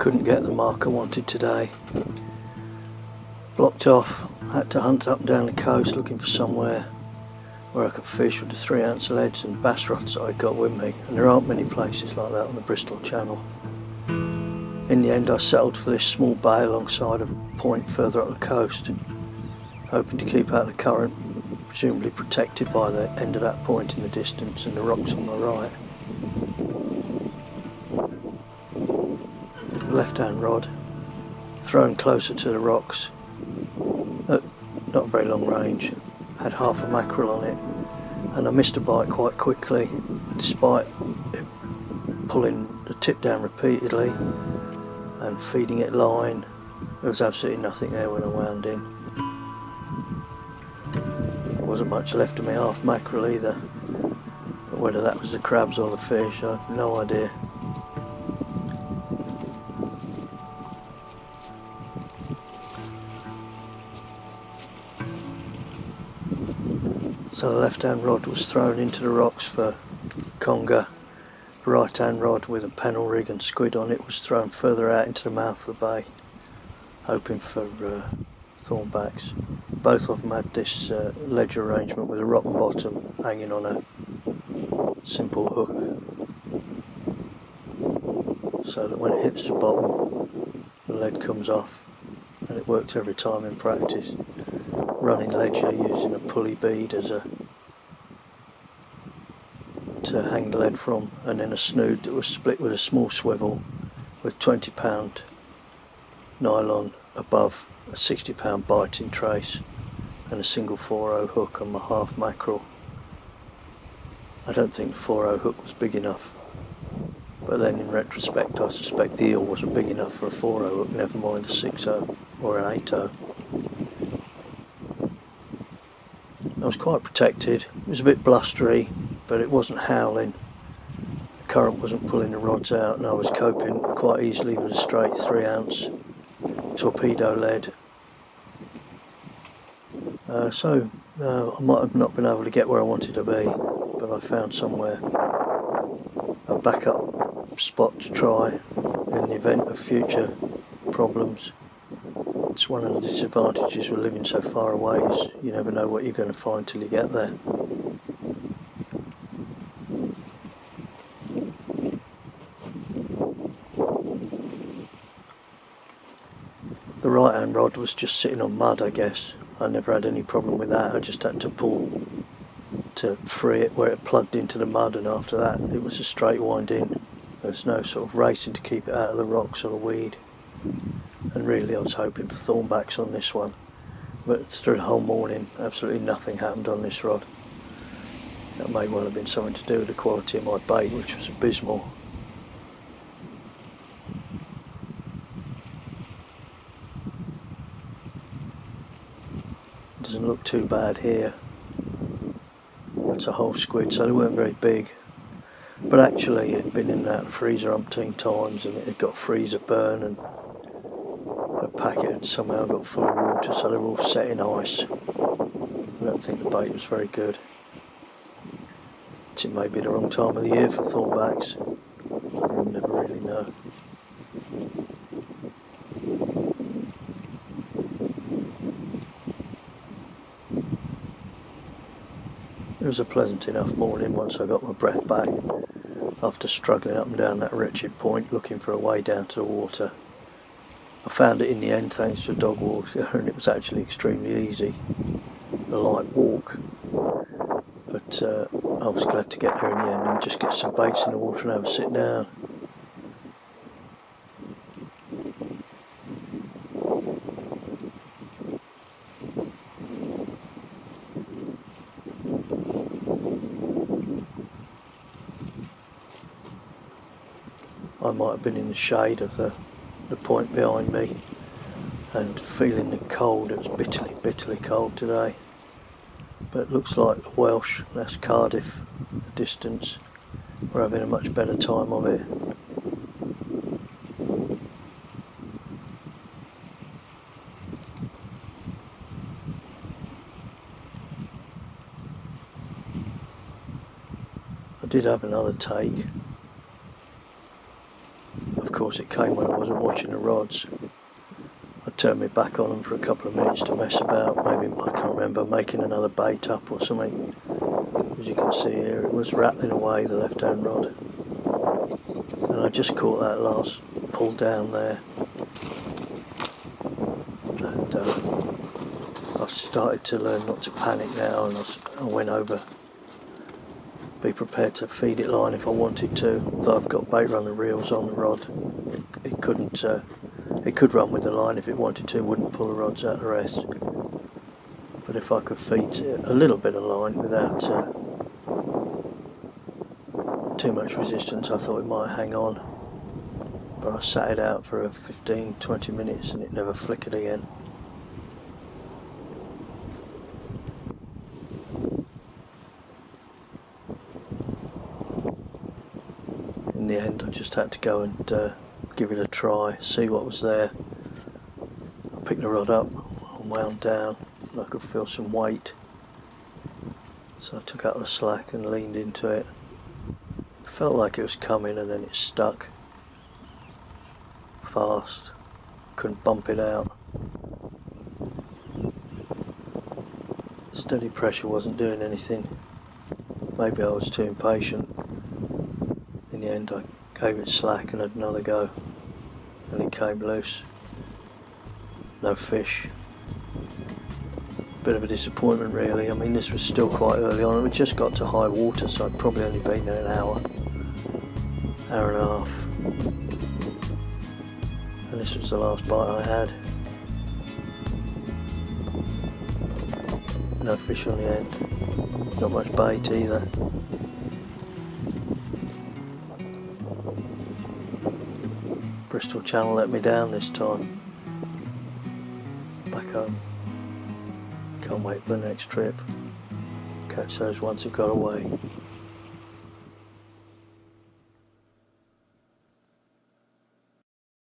couldn't get the mark I wanted today. Blocked off, had to hunt up and down the coast looking for somewhere where I could fish with the 3-ounce leads and bass rods that I got with me, and there aren't many places like that on the Bristol Channel. In the end I settled for this small bay alongside a point further up the coast, hoping to keep out the current, presumably protected by the end of that point in the distance and the rocks on my right. Left-hand rod, thrown closer to the rocks, at not very long range, had half a mackerel on it, and I missed a bite quite quickly despite it pulling the tip down repeatedly and feeding it line. There was absolutely nothing there when I wound in. There wasn't much left of my half mackerel either, but whether that was the crabs or the fish, I have no idea. So the left-hand rod was thrown into the rocks for conger. The right-hand rod with a pennel rig and squid on it was thrown further out into the mouth of the bay, hoping for thornbacks. Both of them had this ledge arrangement with a rotten bottom hanging on a simple hook, so that when it hits the bottom the lead comes off, and it worked every time in practice. Running ledger using a pulley bead as to hang the lead from, and then a snood that was split with a small swivel with 20-pound nylon above a 60-pound biting trace, and a single 4/0 hook on my half mackerel. I don't think the 4/0 hook was big enough, but then in retrospect I suspect the eel wasn't big enough for a 4/0 hook, never mind a 6/0 or an 8/0. I was quite protected. It was a bit blustery, but it wasn't howling. The current wasn't pulling the rods out, and I was coping quite easily with a straight 3-ounce torpedo lead. So I might have not been able to get where I wanted to be, but I found somewhere, a backup spot to try in the event of future problems. It's one of the disadvantages with living so far away, is you never know what you're going to find till you get there. The right hand rod was just sitting on mud, I guess. I never had any problem with that. I just had to pull to free it where it plugged into the mud, and after that it was a straight wind in. There's no sort of racing to keep it out of the rocks or the weed. And really I was hoping for thornbacks on this one, but through the whole morning absolutely nothing happened on this rod. That may well have been something to do with the quality of my bait, which was abysmal. Doesn't look too bad here. That's a whole squid, so they weren't very big, but actually it had been in and out of the freezer umpteen times, and it had got freezer burn, and the packet had somehow got full of water, so they were all set in ice. I don't think the bait was very good. It may be the wrong time of the year for thornbacks. You'll never really know. It was a pleasant enough morning once I got my breath back, after struggling up and down that wretched point looking for a way down to the water. I found it in the end thanks to a dog walker, and it was actually extremely easy, a light walk, but I was glad to get there in the end and just get some baits in the water and have a sit down. I might have been in the shade of the point behind me and feeling the cold. It was bitterly cold today, but it looks like the Welsh, that's Cardiff, the distance, we're having a much better time of it. I did have another take. Of course it came when I wasn't watching the rods. I turned my back on them for a couple of minutes to mess about, maybe, I can't remember, making another bait up or something. As you can see here, it was rattling away, the left hand rod. And I just caught that last pull down there. And I've started to learn not to panic now, and I went over. Be prepared to feed it line if I wanted to, although I've got bait runner reels on the rod. It couldn't, it could run with the line if it wanted to, wouldn't pull the rods out the rest. But if I could feed a little bit of line without too much resistance, I thought it might hang on. But I sat it out for 15-20 minutes and it never flickered again. In the end I just had to go and give it a try, see what was there. I picked the rod up and wound down and I could feel some weight. So I took out the slack and leaned into it. It felt like it was coming and then it stuck fast. Couldn't bump it out. Steady pressure wasn't doing anything. Maybe I was too impatient. In the end I gave it slack and had another go, and it came loose. No fish. Bit of a disappointment really. I mean, this was still quite early on, and we just got to high water, so I'd probably only been there an hour and a half. And this was the last bite I had. No fish on the end. Not much bait either. Bristol Channel let me down this time. Back home. Can't wait for the next trip. Catch those once it got away.